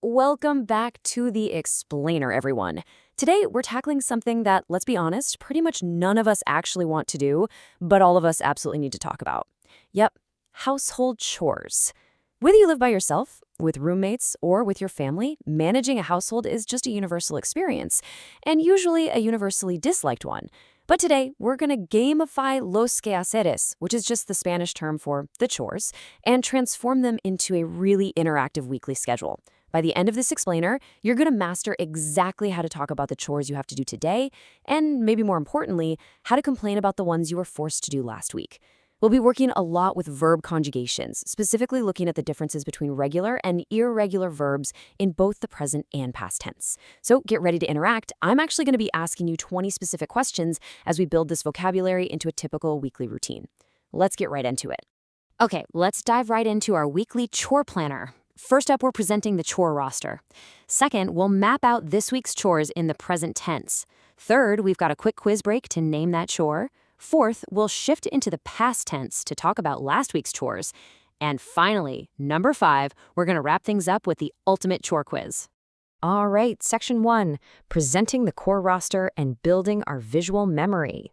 Welcome back to the Explainer, everyone. Today, we're tackling something that, let's be honest, pretty much none of us actually want to do, but all of us absolutely need to talk about. Yep, household chores. Whether you live by yourself, with roommates, or with your family, managing a household is just a universal experience, and usually a universally disliked one. But today, we're going to gamify los quehaceres, which is just the Spanish term for the chores, and transform them into a really interactive weekly schedule. By the end of this explainer, you're going to master exactly how to talk about the chores you have to do today, and maybe more importantly, how to complain about the ones you were forced to do last week. We'll be working a lot with verb conjugations, specifically looking at the differences between regular and irregular verbs in both the present and past tense. So get ready to interact. I'm actually going to be asking you 20 specific questions as we build this vocabulary into a typical weekly routine. Let's get right into it. Okay, let's dive right into our weekly chore planner. First up, we're presenting the chore roster. Second, we'll map out this week's chores in the present tense. Third, we've got a quick quiz break to name that chore. Fourth, we'll shift into the past tense to talk about last week's chores. And finally, number 5, we're going to wrap things up with the ultimate chore quiz. All right, section 1, presenting the core roster and building our visual memory.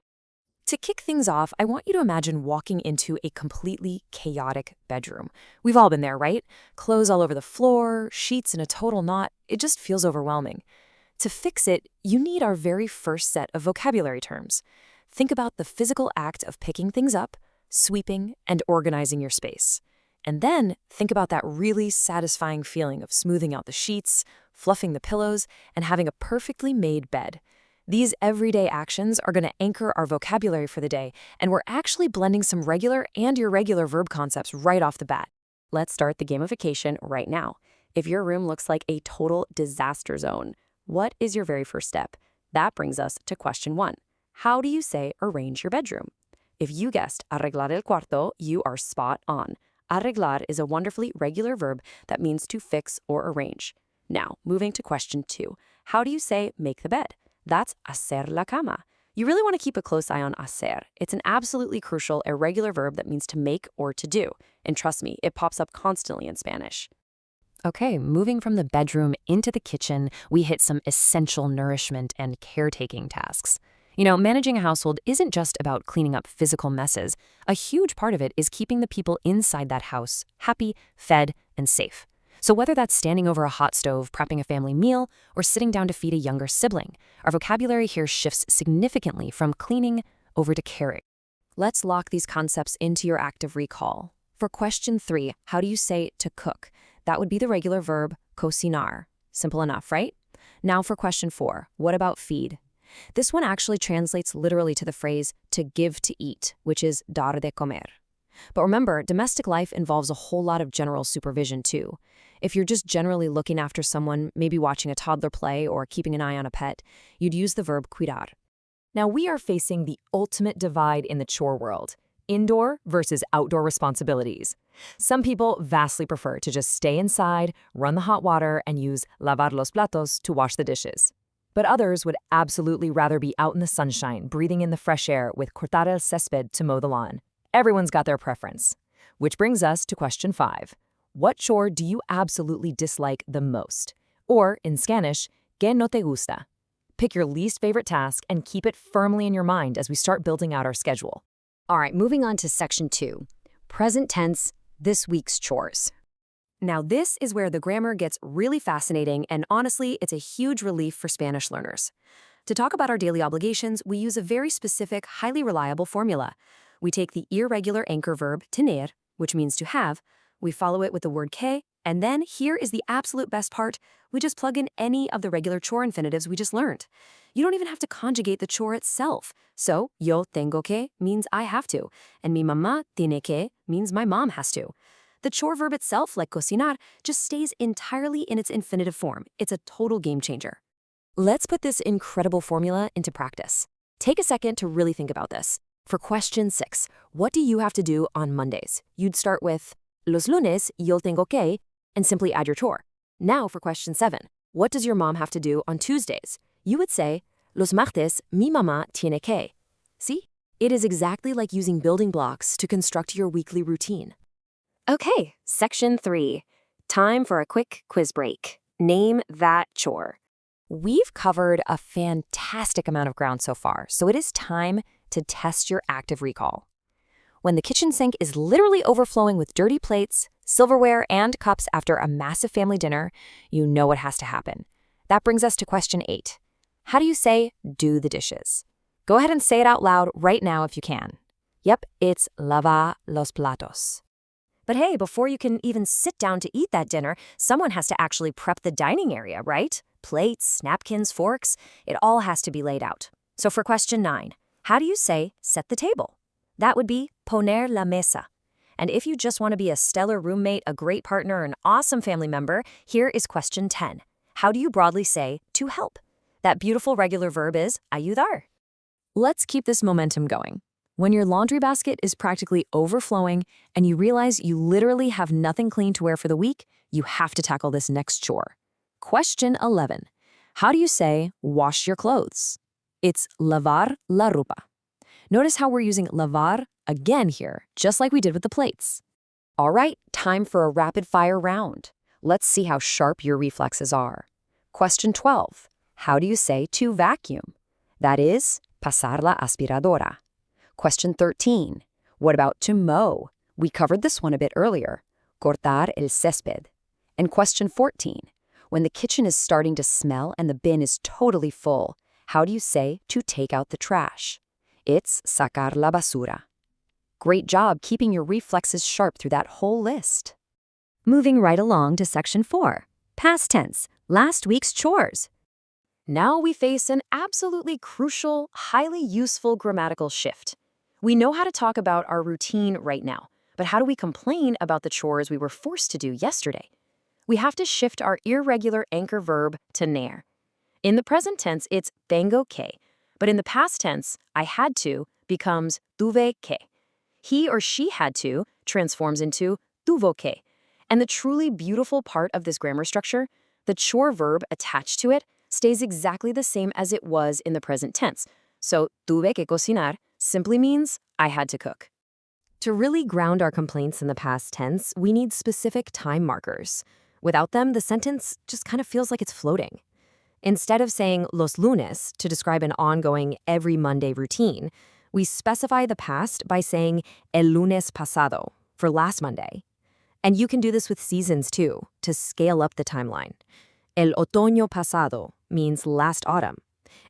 To kick things off, I want you to imagine walking into a completely chaotic bedroom. We've all been there, right? Clothes all over the floor, sheets in a total knot. It just feels overwhelming. To fix it, you need our very first set of vocabulary terms. Think about the physical act of picking things up, sweeping, and organizing your space. And then think about that really satisfying feeling of smoothing out the sheets, fluffing the pillows, and having a perfectly made bed. These everyday actions are going to anchor our vocabulary for the day, and we're actually blending some regular and irregular verb concepts right off the bat. Let's start the gamification right now. If your room looks like a total disaster zone, what is your very first step? That brings us to question 1. How do you say arrange your bedroom? If you guessed arreglar el cuarto, you are spot on. Arreglar is a wonderfully regular verb that means to fix or arrange. Now, moving to question 2. How do you say make the bed? That's hacer la cama. You really want to keep a close eye on hacer. It's an absolutely crucial irregular verb that means to make or to do. And trust me, it pops up constantly in Spanish. Okay, moving from the bedroom into the kitchen, we hit some essential nourishment and caretaking tasks. You know, managing a household isn't just about cleaning up physical messes. A huge part of it is keeping the people inside that house happy, fed, and safe. So whether that's standing over a hot stove, prepping a family meal, or sitting down to feed a younger sibling, our vocabulary here shifts significantly from cleaning over to caring. Let's lock these concepts into your active recall. For question 3, how do you say to cook? That would be the regular verb cocinar. Simple enough, right? Now for question 4, what about feed? This one actually translates literally to the phrase to give to eat, which is dar de comer. But remember, domestic life involves a whole lot of general supervision too. If you're just generally looking after someone, maybe watching a toddler play or keeping an eye on a pet, you'd use the verb cuidar. Now we are facing the ultimate divide in the chore world, indoor versus outdoor responsibilities. Some people vastly prefer to just stay inside, run the hot water, and use lavar los platos to wash the dishes. But others would absolutely rather be out in the sunshine, breathing in the fresh air with cortar el césped to mow the lawn. Everyone's got their preference. Which brings us to question 5. What chore do you absolutely dislike the most? Or, in Spanish, ¿qué no te gusta? Pick your least favorite task and keep it firmly in your mind as we start building out our schedule. All right, moving on to section 2. Present tense, this week's chores. Now this is where the grammar gets really fascinating, and honestly, it's a huge relief for Spanish learners. To talk about our daily obligations, we use a very specific, highly reliable formula. We take the irregular anchor verb tener, which means to have, we follow it with the word que, and then here is the absolute best part, we just plug in any of the regular chore infinitives we just learned. You don't even have to conjugate the chore itself. So, yo tengo que means I have to, and mi mamá tiene que means my mom has to. The chore verb itself, like cocinar, just stays entirely in its infinitive form. It's a total game changer. Let's put this incredible formula into practice. Take a second to really think about this. For question 6, what do you have to do on Mondays? You'd start with los lunes yo tengo que and simply add your chore. Now for question 7, what does your mom have to do on Tuesdays? You would say los martes mi mamá tiene que. See? It is exactly like using building blocks to construct your weekly routine. Okay, section 3. Time for a quick quiz break. Name that chore. We've covered a fantastic amount of ground so far, so it is time to test your active recall. When the kitchen sink is literally overflowing with dirty plates, silverware, and cups after a massive family dinner, you know what has to happen. That brings us to question 8. How do you say, do the dishes? Go ahead and say it out loud right now if you can. Yep, it's lavar los platos. But hey, before you can even sit down to eat that dinner, someone has to actually prep the dining area, right? Plates, napkins, forks, it all has to be laid out. So for question 9, how do you say, set the table? That would be poner la mesa. And if you just want to be a stellar roommate, a great partner, an awesome family member, here is question 10. How do you broadly say, to help? That beautiful regular verb is ayudar. Let's keep this momentum going. When your laundry basket is practically overflowing and you realize you literally have nothing clean to wear for the week, you have to tackle this next chore. Question 11. How do you say, wash your clothes? It's lavar la ropa. Notice how we're using lavar again here, just like we did with the plates. All right, time for a rapid-fire round. Let's see how sharp your reflexes are. Question 12. How do you say to vacuum? That is, pasar la aspiradora. Question 13. What about to mow? We covered this one a bit earlier. Cortar el césped. And question 14. When the kitchen is starting to smell and the bin is totally full, how do you say to take out the trash? It's sacar la basura. Great job keeping your reflexes sharp through that whole list. Moving right along to section 4. Past tense, last week's chores. Now we face an absolutely crucial, highly useful grammatical shift. We know how to talk about our routine right now, but how do we complain about the chores we were forced to do yesterday? We have to shift our irregular anchor verb to tener. In the present tense, it's tengo que, but in the past tense, I had to becomes tuve que. He or she had to transforms into tuvo que. And the truly beautiful part of this grammar structure, the chore verb attached to it, stays exactly the same as it was in the present tense. So tuve que cocinar simply means I had to cook. To really ground our complaints in the past tense, we need specific time markers. Without them, the sentence just kind of feels like it's floating. Instead of saying los lunes to describe an ongoing every Monday routine, we specify the past by saying el lunes pasado for last Monday. And you can do this with seasons too, to scale up the timeline. El otoño pasado means last autumn.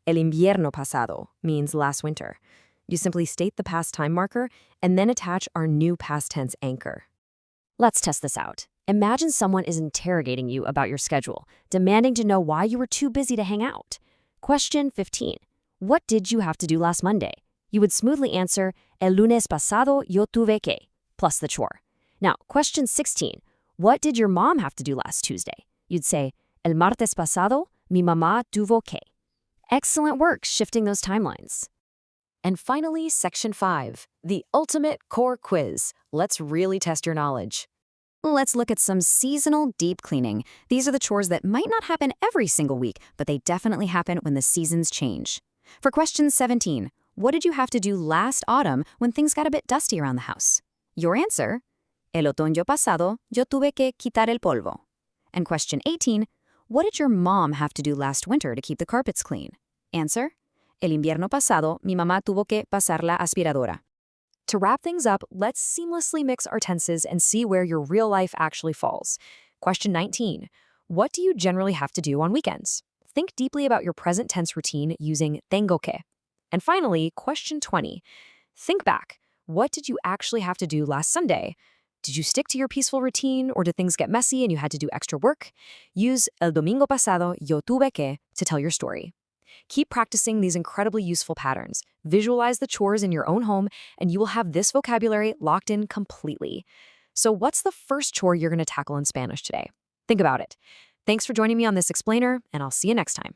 El invierno pasado means last winter. You simply state the past time marker and then attach our new past tense anchor. Let's test this out. Imagine someone is interrogating you about your schedule, demanding to know why you were too busy to hang out. Question 15. What did you have to do last Monday? You would smoothly answer, el lunes pasado yo tuve que, plus the chore. Now, question 16. What did your mom have to do last Tuesday? You'd say, el martes pasado mi mamá tuvo que. Excellent work shifting those timelines. And finally, section 5, the ultimate core quiz. Let's really test your knowledge. Let's look at some seasonal deep cleaning. These are the chores that might not happen every single week, but they definitely happen when the seasons change. For question 17, what did you have to do last autumn when things got a bit dusty around the house? Your answer, el otoño pasado yo tuve que quitar el polvo. And question 18, what did your mom have to do last winter to keep the carpets clean? Answer, el invierno pasado mi mamá tuvo que pasar la aspiradora. To wrap things up, let's seamlessly mix our tenses and see where your real life actually falls. Question 19. What do you generally have to do on weekends? Think deeply about your present tense routine using tengo que. And finally, question 20. Think back. What did you actually have to do last Sunday? Did you stick to your peaceful routine, or did things get messy and you had to do extra work? Use el domingo pasado yo tuve que to tell your story. Keep practicing these incredibly useful patterns. Visualize the chores in your own home, and you will have this vocabulary locked in completely. So what's the first chore you're going to tackle in Spanish today? Think about it. Thanks for joining me on this explainer, and I'll see you next time.